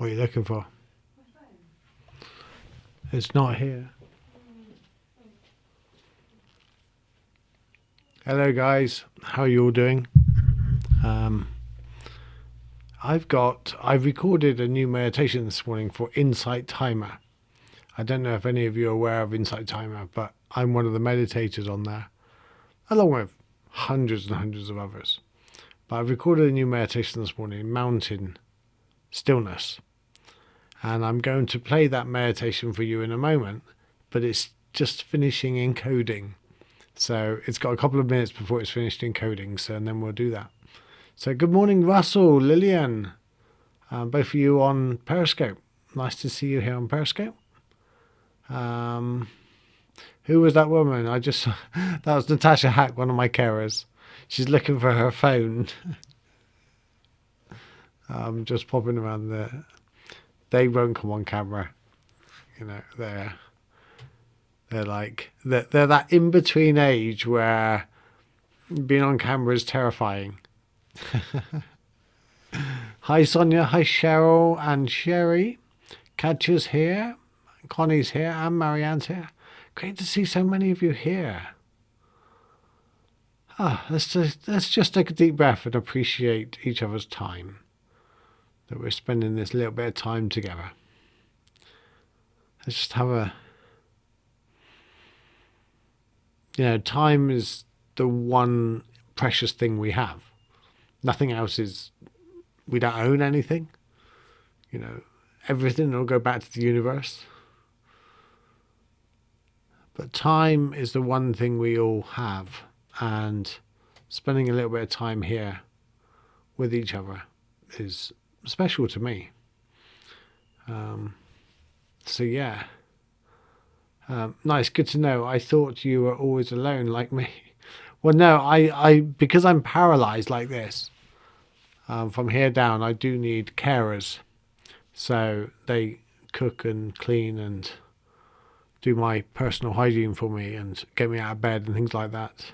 What are you looking for? It's not here. Hello guys, how are you all doing? I've recorded a new meditation this morning for Insight Timer. I don't know if any of you are aware of Insight Timer, but I'm one of the meditators on there, along with hundreds and hundreds of others. But I've recorded a new meditation this morning, Mountain Stillness. And I'm going to play that meditation for you in a moment, but it's just finishing encoding. So it's got a couple of minutes before it's finished encoding, and then we'll do that. So good morning, Russell, Lillian, both of you on Periscope. Nice to see you here on Periscope. Who was that woman? That was Natasha Hack, one of my carers. She's looking for her phone. Just popping around there. They won't come on camera. You know, they're that in-between age where being on camera is terrifying. Hi Sonia, hi Cheryl and Sherry. Katja's here, Connie's here, and Marianne's here. Great to see so many of you here. Let's just take a deep breath and appreciate each other's time. That we're spending this little bit of time together. Let's just have time is the one precious thing we have. Nothing else we don't own anything. Everything will go back to the universe. But time is the one thing we all have. And spending a little bit of time here with each other is special to me. Nice, good to know. I thought you were always alone like me. Well, no, I because I'm paralyzed like this, from here down, I do need carers. So they cook and clean and do my personal hygiene for me and get me out of bed and things like that.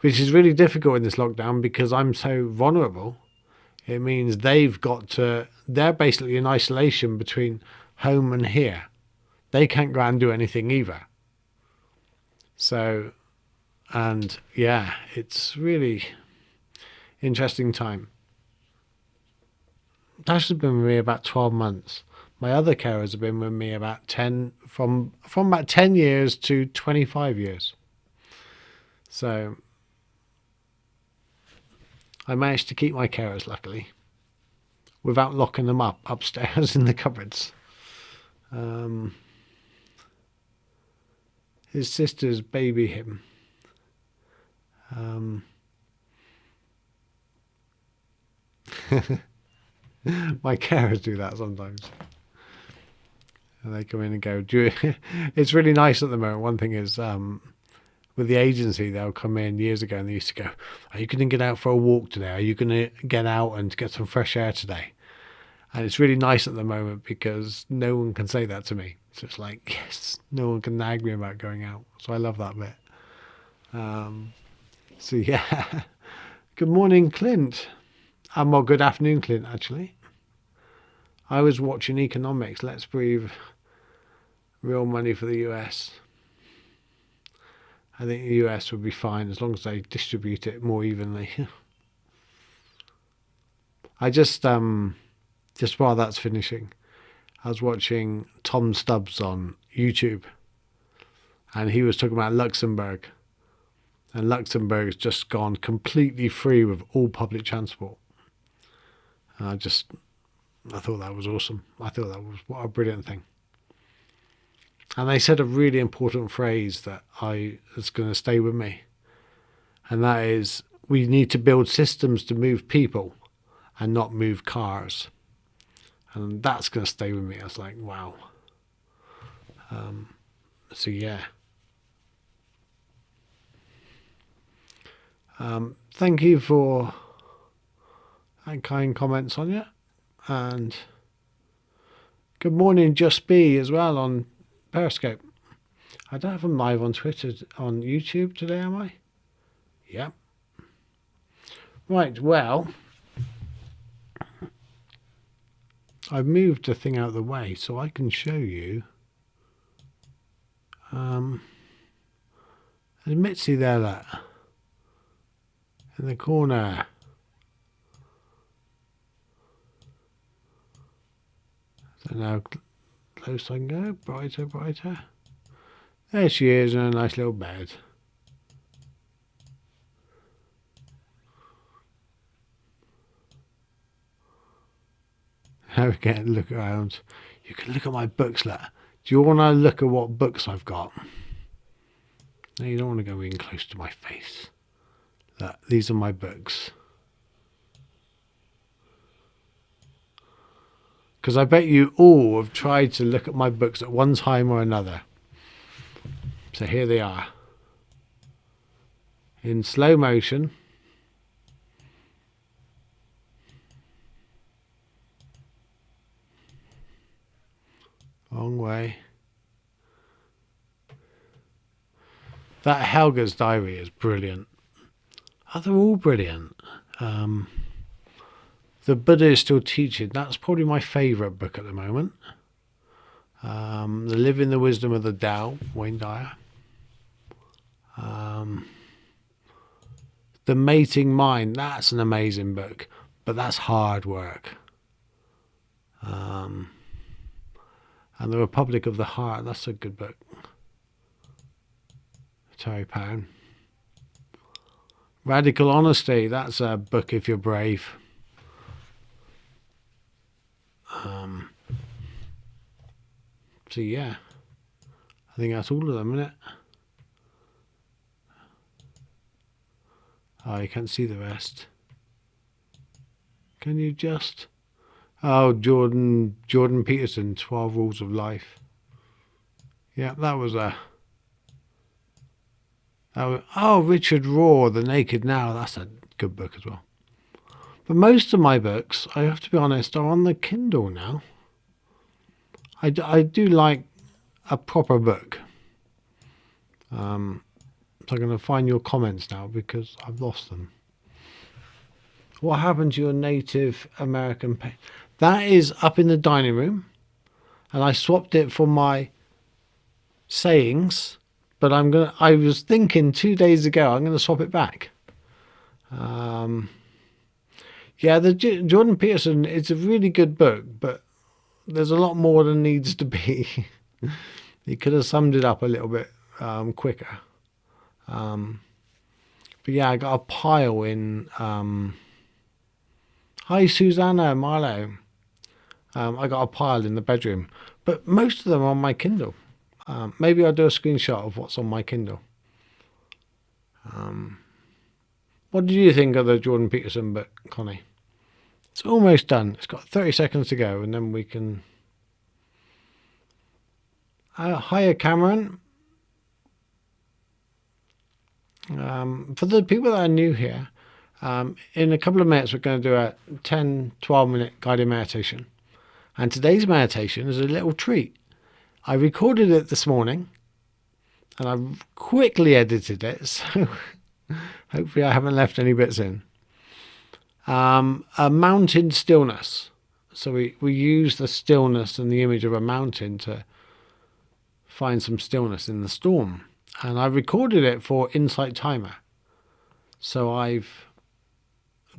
Which is really difficult in this lockdown because I'm so vulnerable. It means they're basically in isolation between home and here. They can't go out and do anything either. So, it's really interesting time. Dash has been with me about 12 months. My other carers have been with me about 10, from about 10 years to 25 years. So, I managed to keep my carers, luckily, without locking them up upstairs in the cupboards. His sisters baby him. My carers do that sometimes. And they come in and go, it's really nice at the moment. One thing is, with the agency, they'll come in years ago and they used to go, are you going to get out for a walk today? Are you going to get out and get some fresh air today? And it's really nice at the moment because no one can say that to me. So it's like, yes, no one can nag me about going out. So I love that bit. Good morning, Clint. Well, good afternoon, Clint, actually. I was watching Economics. Let's Breathe. Real money for the US. I think the US would be fine as long as they distribute it more evenly. I just while that's finishing, I was watching Tom Stubbs on YouTube, and he was talking about Luxembourg, and Luxembourg's just gone completely free with all public transport. And I thought that was awesome. I thought that was what a brilliant thing. And they said a really important phrase that is going to stay with me, and that is, we need to build systems to move people and not move cars. And that's going to stay with me. I was like, wow. Thank you for that kind comment, Sonia. And good morning, Just Be, as well on Periscope. I don't have them live on Twitter, on YouTube today, am I? Yep. Right, well, I've moved the thing out of the way so I can show you. There's Mitzi there, that in the corner. So now close I can go, brighter, brighter. There she is in a nice little bed. Now we get a look around. You can look at my books, look. Do you want to look at what books I've got? No, you don't want to go in close to my face. Look, these are my books. Because I bet you all have tried to look at my books at one time or another. So here they are. In slow motion. Long way. That Helga's diary is brilliant. Oh, they're all brilliant. The Buddha is Still Teaching. That's probably my favourite book at the moment. The Living the Wisdom of the Tao, Wayne Dyer. The Mating Mind. That's an amazing book, but that's hard work. And The Republic of the Heart. That's a good book. Terry Pound. Radical Honesty. That's a book if you're brave. So yeah, I think that's all of them, isn't it? Oh, you can't see the rest. Can you just? Oh, Jordan Peterson, 12 Rules of Life. Yeah, that was a. Oh, Richard Rohr, The Naked Now. That's a good book as well. But most of my books, I have to be honest, are on the Kindle now. I do like a proper book. So I'm going to find your comments now because I've lost them. What happened to your Native American pen? That is up in the dining room. And I swapped it for my sayings. But I was thinking 2 days ago, I'm going to swap it back. Yeah, the Jordan Peterson, it's a really good book, but there's a lot more than needs to be. He could have summed it up a little bit quicker. But yeah, I got a pile in. Hi, Susanna, Marlo. I got a pile in the bedroom, but most of them are on my Kindle. Maybe I'll do a screenshot of what's on my Kindle. What did you think of the Jordan Peterson book, Connie? It's almost done. It's got 30 seconds to go, and then we can... Hiya, Cameron. For the people that are new here, in a couple of minutes we're going to do a 10-12 minute guided meditation. And today's meditation is a little treat. I recorded it this morning and I quickly edited it, so hopefully I haven't left any bits in. A mountain stillness. So we use the stillness and the image of a mountain to find some stillness in the storm. And I recorded it for Insight Timer. So I've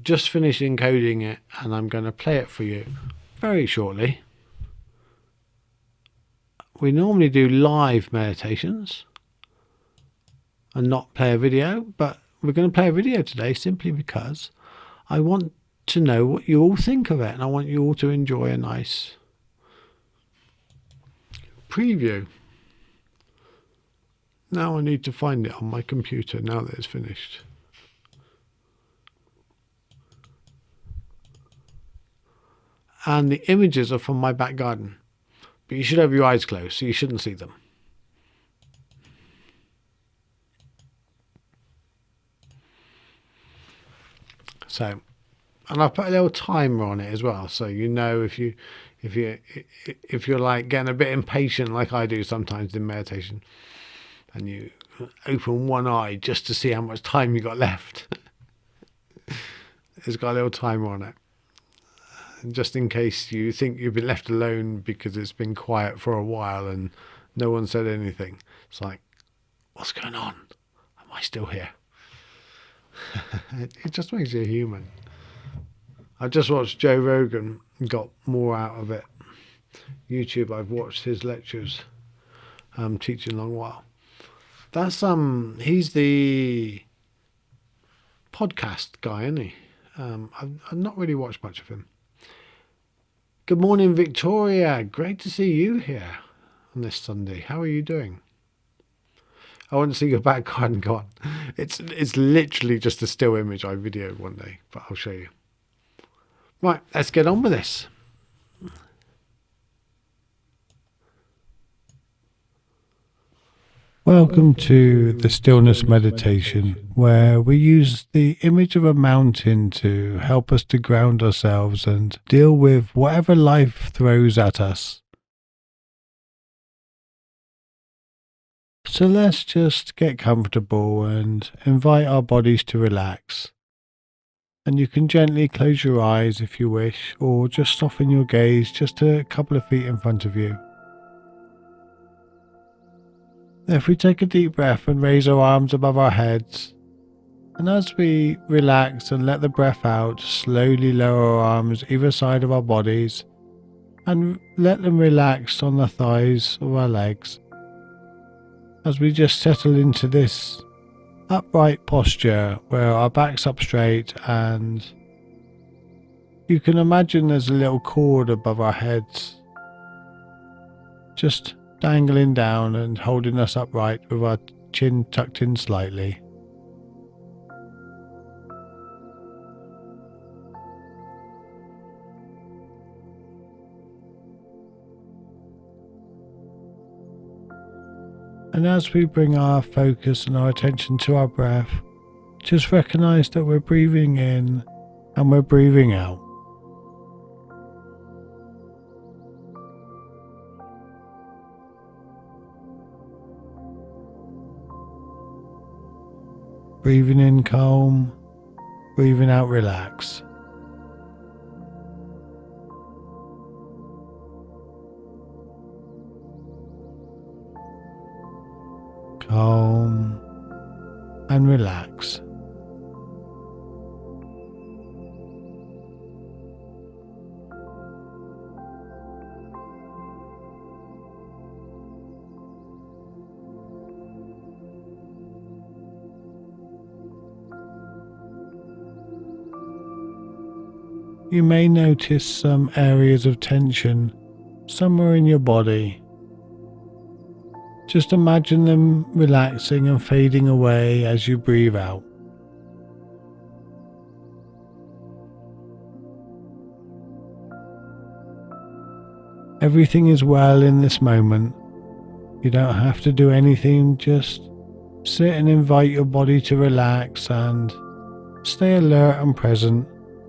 just finished encoding it and I'm going to play it for you very shortly. We normally do live meditations and not play a video, but we're going to play a video today simply because I want to know what you all think of it, and I want you all to enjoy a nice preview. Now I need to find it on my computer now that it's finished. And the images are from my back garden. But you should have your eyes closed, so you shouldn't see them. So, and I've put a little timer on it as well, so you know if you're like getting a bit impatient like I do sometimes in meditation, and you open one eye just to see how much time you got left. It's got a little timer on it. just in case you think you've been left alone because it's been quiet for a while and no one said anything. It's like, what's going on? Am I still here? It just makes you human. I just watched Joe Rogan, got more out of it. YouTube, I've watched his lectures, teaching a long while. That's he's the podcast guy, isn't he? I've not really watched much of him. Good morning, Victoria. Great to see you here on this Sunday. How are you doing? I want to see your back garden gone. It's literally just a still image I videoed one day, but I'll show you. Right, let's get on with this. Welcome to the Stillness meditation, where we use the image of a mountain to help us to ground ourselves and deal with whatever life throws at us. So let's just get comfortable and invite our bodies to relax. And you can gently close your eyes if you wish, or just soften your gaze just a couple of feet in front of you. If we take a deep breath and raise our arms above our heads, and as we relax and let the breath out, slowly lower our arms either side of our bodies and let them relax on the thighs of our legs, as we just settle into this upright posture where our back's up straight, and you can imagine there's a little cord above our heads, just dangling down and holding us upright with our chin tucked in slightly. And as we bring our focus and our attention to our breath, just recognize that we're breathing in and we're breathing out. Breathing in calm, breathing out relax. Calm and relax. You may notice some areas of tension somewhere in your body. Just imagine them relaxing and fading away as you breathe out. Everything is well in this moment. You don't have to do anything, just sit and invite your body to relax and stay alert and present,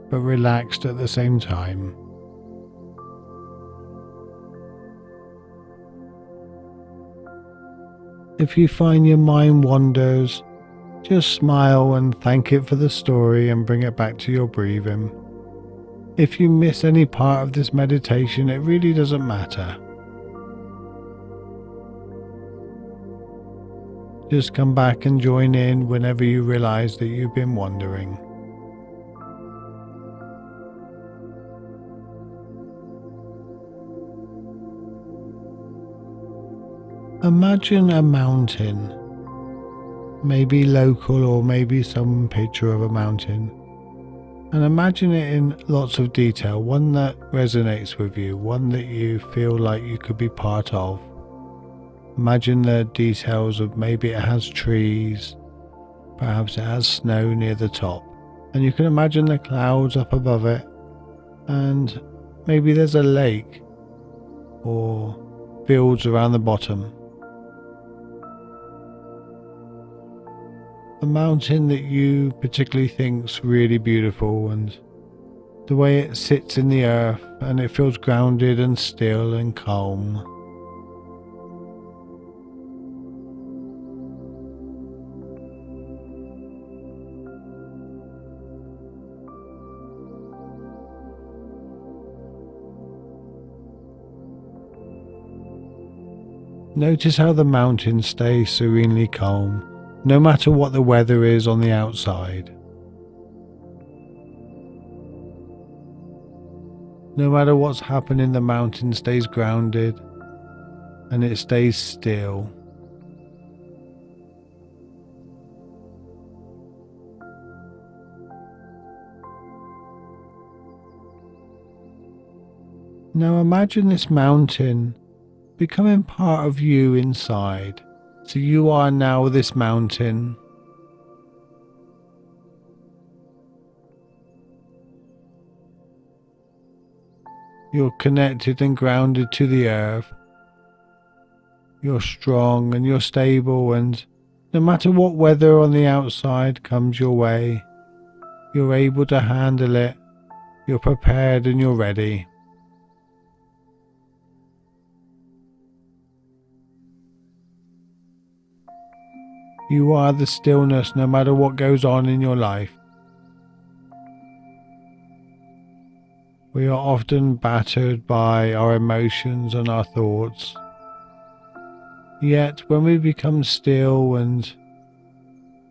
but relaxed at the same time. If you find your mind wanders, just smile and thank it for the story and bring it back to your breathing. If you miss any part of this meditation, it really doesn't matter. Just come back and join in whenever you realize that you've been wandering. Imagine a mountain, maybe local or maybe some picture of a mountain, and imagine it in lots of detail, one that resonates with you, one that you feel like you could be part of. Imagine the details of maybe it has trees, perhaps it has snow near the top, and you can imagine the clouds up above it, and maybe there's a lake or fields around the bottom. A mountain that you particularly think's really beautiful, and the way it sits in the earth and it feels grounded and still and calm. Notice how the mountain stays serenely calm, no matter what the weather is on the outside. No matter what's happening, the mountain stays grounded and it stays still. Now imagine this mountain becoming part of you inside. So you are now this mountain. You're connected and grounded to the earth. You're strong and you're stable, and no matter what weather on the outside comes your way, you're able to handle it. You're prepared and you're ready. You are the stillness no matter what goes on in your life. We are often battered by our emotions and our thoughts. Yet when we become still and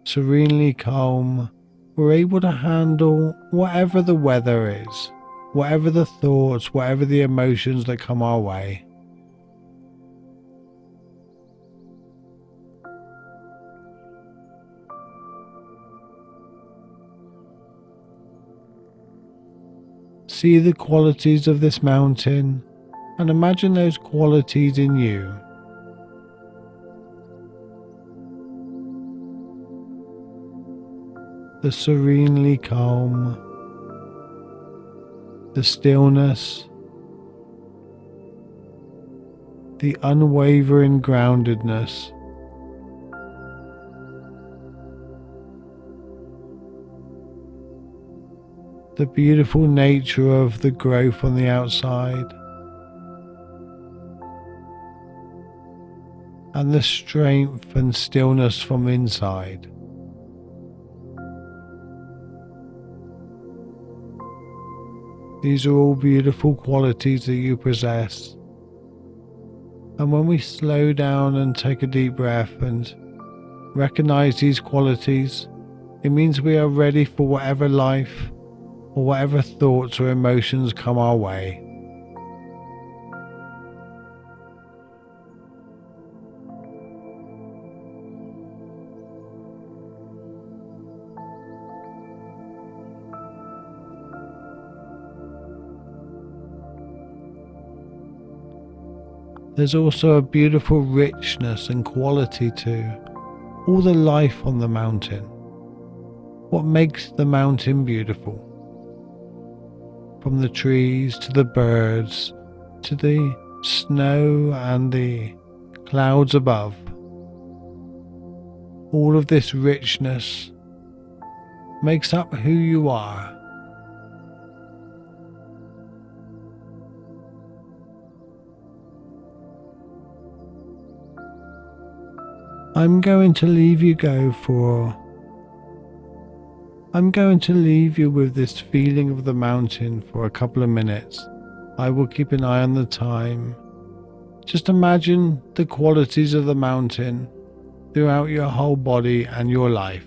serenely calm, we're able to handle whatever the weather is, whatever the thoughts, whatever the emotions that come our way. See the qualities of this mountain and imagine those qualities in you. The serenely calm, the stillness, the unwavering groundedness. The beautiful nature of the growth on the outside, and the strength and stillness from inside. These are all beautiful qualities that you possess. And when we slow down and take a deep breath and recognize these qualities, it means we are ready for whatever life or whatever thoughts or emotions come our way. There's also a beautiful richness and quality to all the life on the mountain. What makes the mountain beautiful? From the trees to the birds to the snow and the clouds above. All of this richness makes up who you are. I'm going to leave you with this feeling of the mountain for a couple of minutes. I will keep an eye on the time. Just imagine the qualities of the mountain throughout your whole body and your life.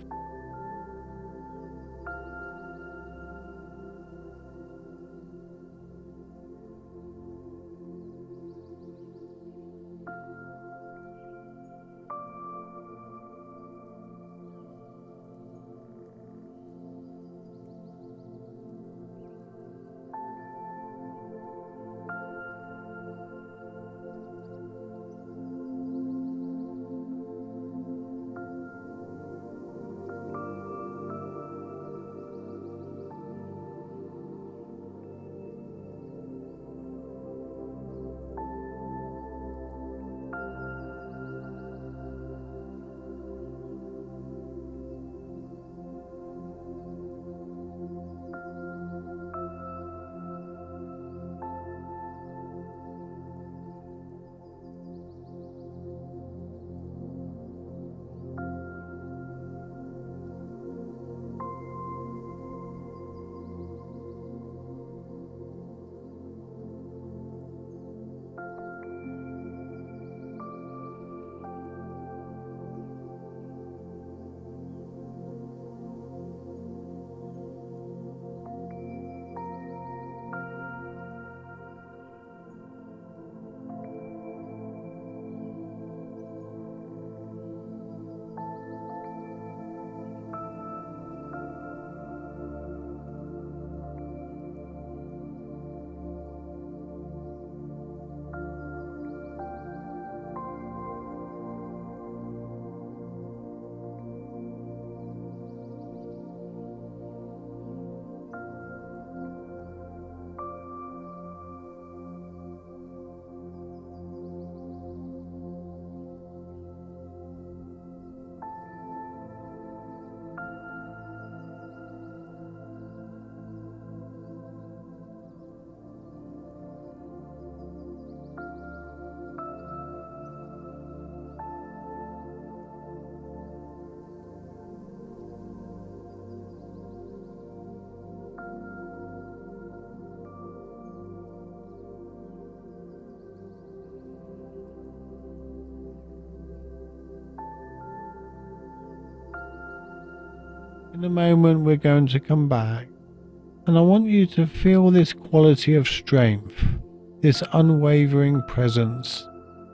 In a moment, we're going to come back, and I want you to feel this quality of strength, this unwavering presence,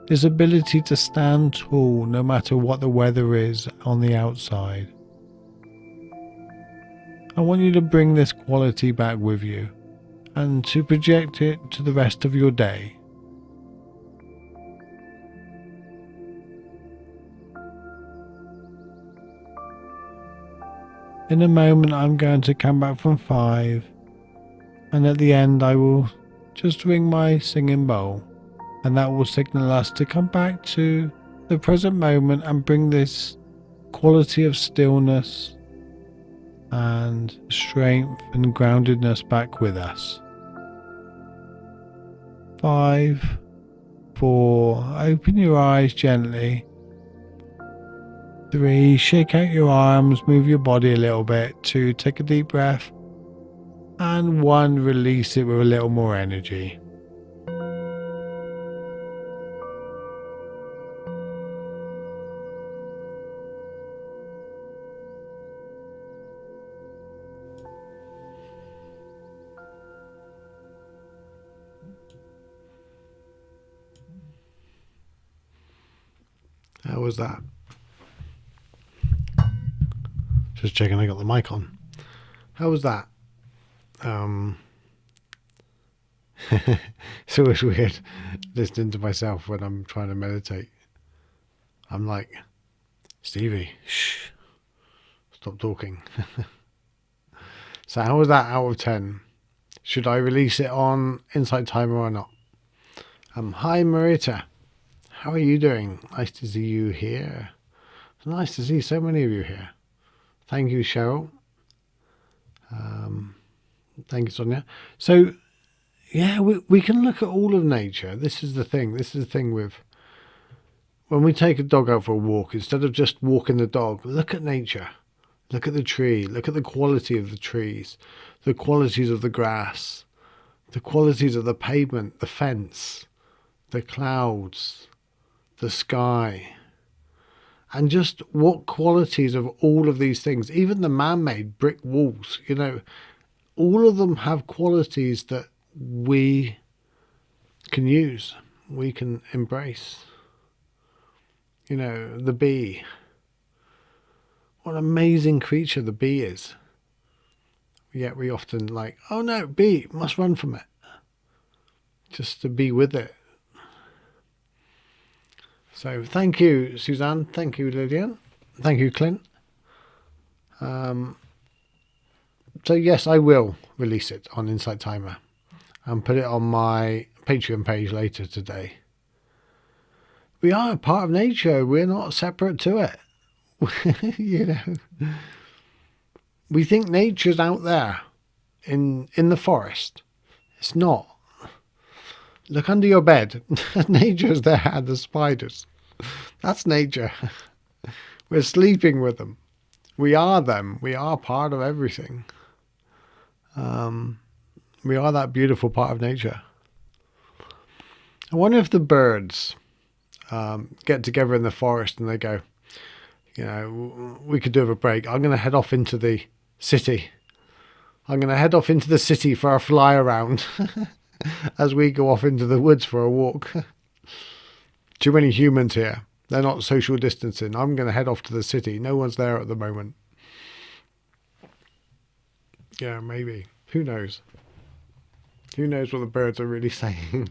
this ability to stand tall no matter what the weather is on the outside. I want you to bring this quality back with you and to project it to the rest of your day. In a moment, I'm going to come back from 5, and at the end, I will just ring my singing bowl, and that will signal us to come back to the present moment and bring this quality of stillness and strength and groundedness back with us. 5, 4, open your eyes gently. 3, shake out your arms, move your body a little bit. 2, take a deep breath. And 1, release it with a little more energy. How was that? Just checking I got the mic on. How was that? It's always weird listening to myself when I'm trying to meditate. I'm like, Stevie, shh, stop talking. So how was that out of 10? Should I release it on Insight Timer or not? Hi Marita, how are you doing? Nice to see you here. Nice to see so many of you here. Thank you, Cheryl. Thank you, Sonia. So, yeah, we can look at all of nature. This is the thing. This is the thing with when we take a dog out for a walk, instead of just walking the dog, look at nature. Look at the tree. Look at the quality of the trees, the qualities of the grass, the qualities of the pavement, the fence, the clouds, the sky. And just what qualities of all of these things, even the man-made brick walls, all of them have qualities that we can use, we can embrace. The bee. What an amazing creature the bee is. Yet we often like, oh no, bee, must run from it. Just to be with it. So thank you, Suzanne. Thank you, Lillian. Thank you, Clint. So yes, I will release it on Insight Timer and put it on my Patreon page later today. We are a part of nature. We're not separate to it. We think nature's out there in the forest. It's not. Look under your bed. Nature's there, the spiders. That's nature. We're sleeping with them. We are them. We are part of everything. We are that beautiful part of nature. I wonder if the birds get together in the forest and they go, we could do with a break. I'm going to head off into the city. I'm going to head off into the city for a fly around as we go off into the woods for a walk. Too many humans here. They're not social distancing. I'm going to head off to the city. No one's there at the moment. Yeah, maybe. Who knows? Who knows what the birds are really saying?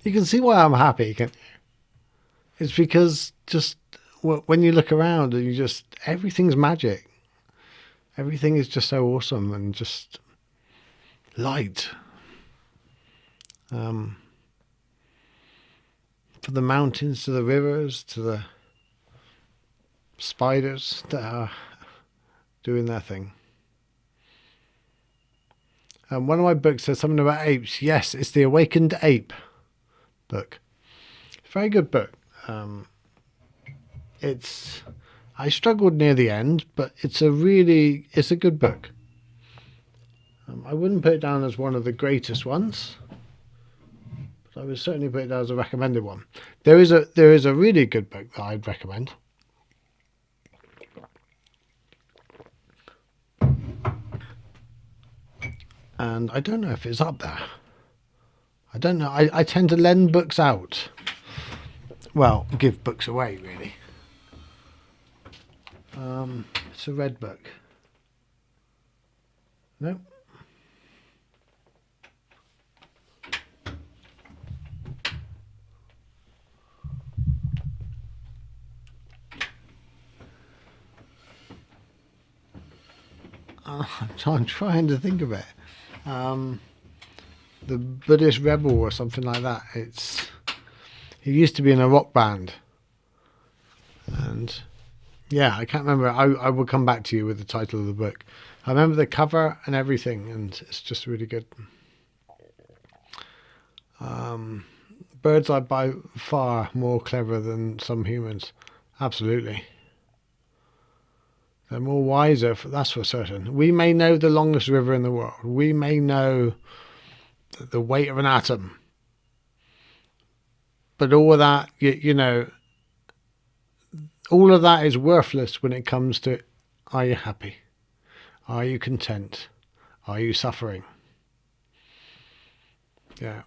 You can see why I'm happy, can't you? It's because just when you look around and everything's magic. Everything is just so awesome and just light. From the mountains to the rivers to the spiders that are doing their thing. One of my books says something about apes. Yes, it's the Awakened Ape book. Very good book. I struggled near the end, but it's a good book. I wouldn't put it down as one of the greatest ones, I would certainly put it down as a recommended one. There is a really good book that I'd recommend. and I don't know if it's up there. I don't know. I tend to lend books out. Well, give books away, really. It's a red book. No. I'm trying to think of it. The Buddhist Rebel or something like that. He used to be in a rock band, and yeah, I can't remember. I will come back to you with the title of the book. I remember the cover and everything, and it's just really good. Birds are by far more clever than some humans. Absolutely. They're more wiser, that's for certain. We may know the longest river in the world. We may know the weight of an atom. But all of that, you know, all of that is worthless when it comes to, are you happy? Are you content? Are you suffering? Yeah.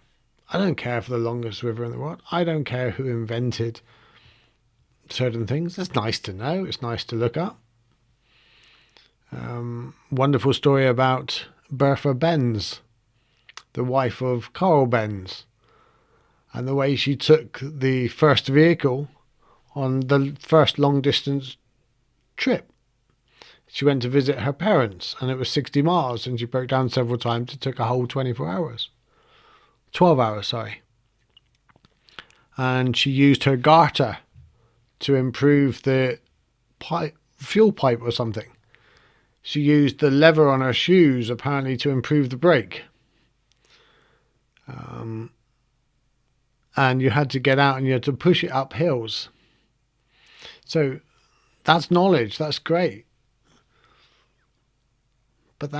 I don't care for the longest river in the world. I don't care who invented certain things. It's nice to know. It's nice to look up. Wonderful story about Bertha Benz, the wife of Carl Benz, and the way she took the first vehicle on the first long distance trip. She went to visit her parents, and it was 60 miles, and she broke down several times. It took a whole 24 hours. 12 hours, sorry. And she used her garter to improve the fuel pipe or something. She used the lever on her shoes apparently to improve the brake. And you had to get out and you had to push it up hills. So that's knowledge. That's great. But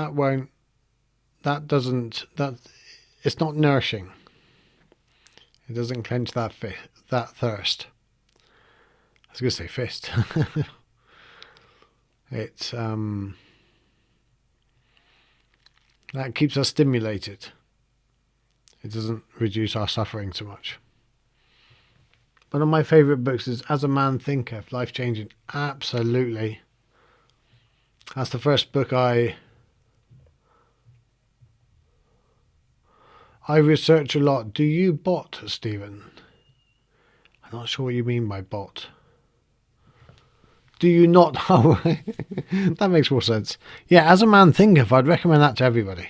it's not nourishing. It doesn't quench that thirst. I was going to say fist. That keeps us stimulated. It doesn't reduce our suffering so much. One of my favourite books is As a Man Thinketh, life-changing. Absolutely. That's the first book I research a lot. Do you bot, Stephen? I'm not sure what you mean by bot. Do you not? Oh, that makes more sense. Yeah, As a Man Thinketh, I'd recommend that to everybody.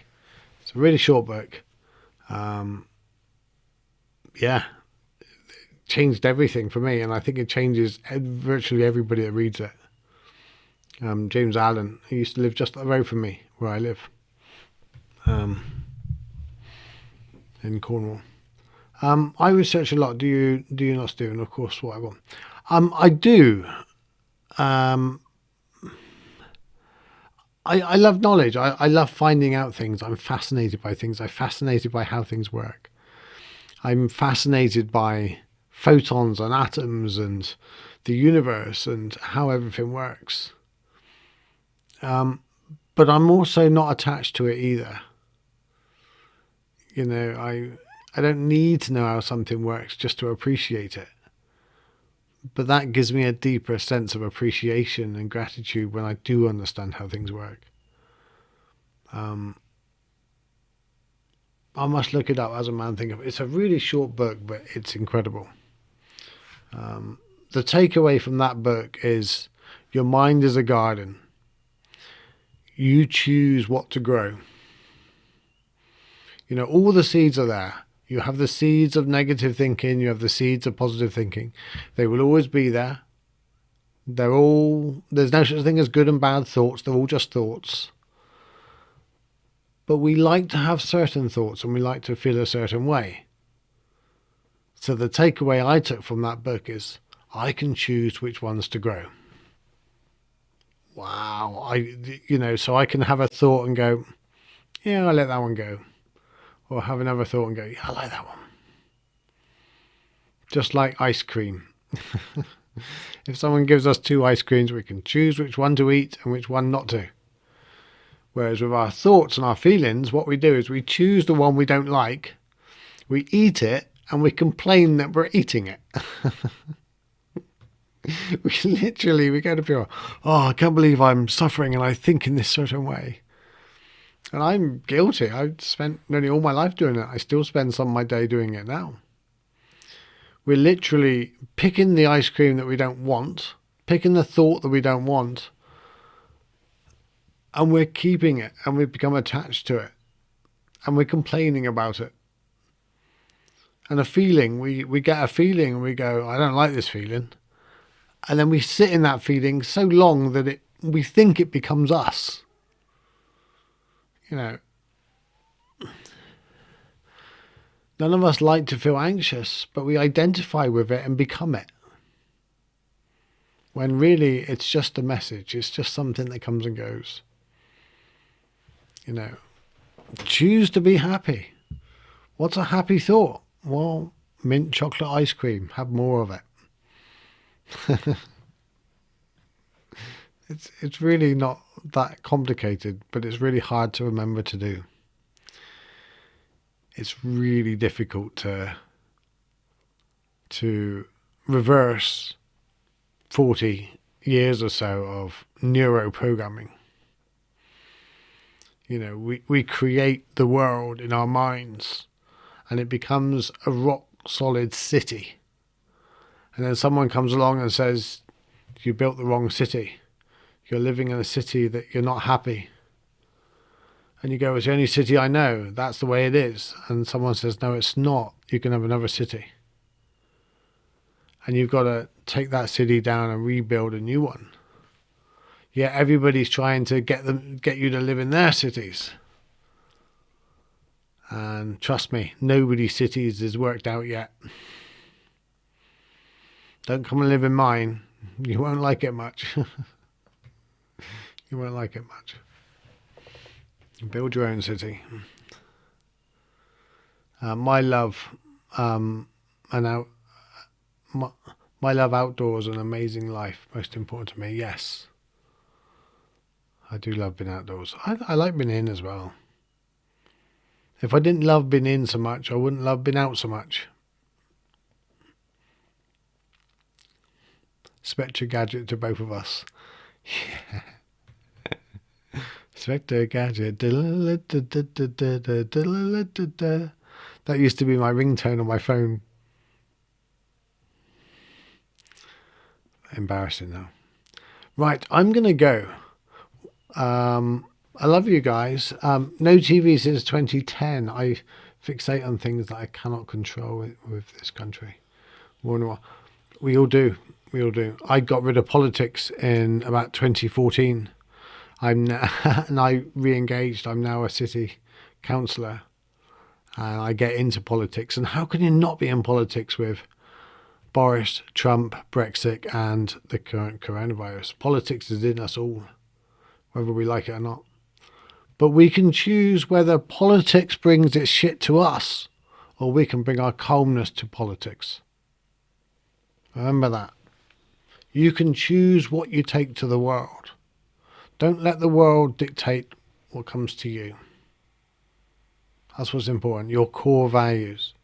It's a really short book. Yeah, it changed everything for me, and I think it changes virtually everybody that reads it. James Allen, he used to live just up the road from me, where I live, in Cornwall. I research a lot. Do you not, Stephen? Of course, what I want. I do. I love knowledge. I love finding out things. I'm fascinated by things. I'm fascinated by how things work. I'm fascinated by photons and atoms and the universe and how everything works. But I'm also not attached to it either. You know, I don't need to know how something works just to appreciate it. But that gives me a deeper sense of appreciation and gratitude when I do understand how things work. I must look it up, As a Man Thinketh. It's a really short book, but it's incredible. The takeaway from that book is your mind is a garden. You choose what to grow. You know, all the seeds are there. You have the seeds of negative thinking. You have the seeds of positive thinking. They will always be there. There's no such thing as good and bad thoughts. They're all just thoughts. But we like to have certain thoughts and we like to feel a certain way. So the takeaway I took from that book is I can choose which ones to grow. Wow. So I can have a thought and go, yeah, I'll let that one go. Or have another thought and go, yeah, I like that one. Just like ice cream. If someone gives us 2 ice creams, we can choose which one to eat and which one not to. Whereas with our thoughts and our feelings, what we do is we choose the one we don't like, we eat it, and we complain that we're eating it. we go to people, oh, I can't believe I'm suffering and I think in this certain way. And I'm guilty. I've spent nearly all my life doing it. I still spend some of my day doing it now. We're literally picking the ice cream that we don't want, picking the thought that we don't want, and we're keeping it, and we've become attached to it, and we're complaining about it. And a feeling, we get a feeling and we go, I don't like this feeling. And then we sit in that feeling so long that we think it becomes us. You know, none of us like to feel anxious, but we identify with it and become it. When really it's just a message. It's just something that comes and goes. You know, choose to be happy. What's a happy thought? Well, mint chocolate ice cream. Have more of it. It's really not that complicated, but it's really hard to remember to do. It's really difficult to reverse 40 years or so of neuroprogramming. You know, we create the world in our minds and it becomes a rock solid city. And then someone comes along and says, you built the wrong city. You're living in a city that you're not happy. And you go, it's the only city I know. That's the way it is. And someone says, no, it's not. You can have another city. And you've got to take that city down and rebuild a new one. Yeah, everybody's trying to get you to live in their cities. And trust me, nobody's cities is worked out yet. Don't come and live in mine. You won't like it much. You won't like it much. Build your own city. My love, my love outdoors, an amazing life, most important to me. Yes, I do love being outdoors. I like being in as well. If I didn't love being in so much, I wouldn't love being out so much. Spectre Gadget to both of us. Yeah. Spectre Gadget. That used to be my ringtone on my phone. Embarrassing though. Right, I'm going to go. I love you guys. No TV since 2010. I fixate on things that I cannot control with this country. More and more. We all do. We all do. I got rid of politics in about 2014. And I re-engaged. I'm now a city councillor. And I get into politics. And how can you not be in politics with Boris, Trump, Brexit, and the current coronavirus? Politics is in us all, whether we like it or not. But we can choose whether politics brings its shit to us or we can bring our calmness to politics. Remember that. You can choose what you take to the world. Don't let the world dictate what comes to you. That's what's important, your core values.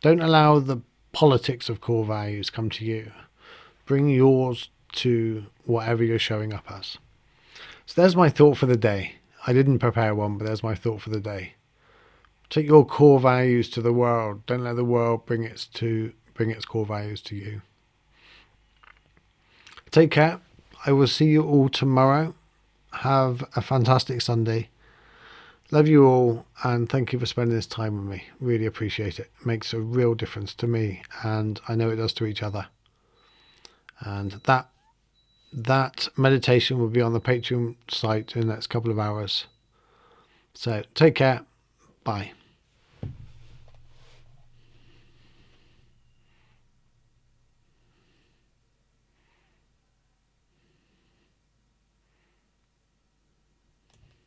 Don't allow the politics of core values come to you. Bring yours to whatever you're showing up as. So there's my thought for the day. I didn't prepare one, but there's my thought for the day. Take your core values to the world. Don't let the world bring its core values to you. Take care. I will see you all tomorrow. Have a fantastic Sunday. Love you all, and thank you for spending this time with me. Really appreciate it. It makes a real difference to me, and I know it does to each other. And that meditation will be on the Patreon site in the next couple of hours. So take care. Bye.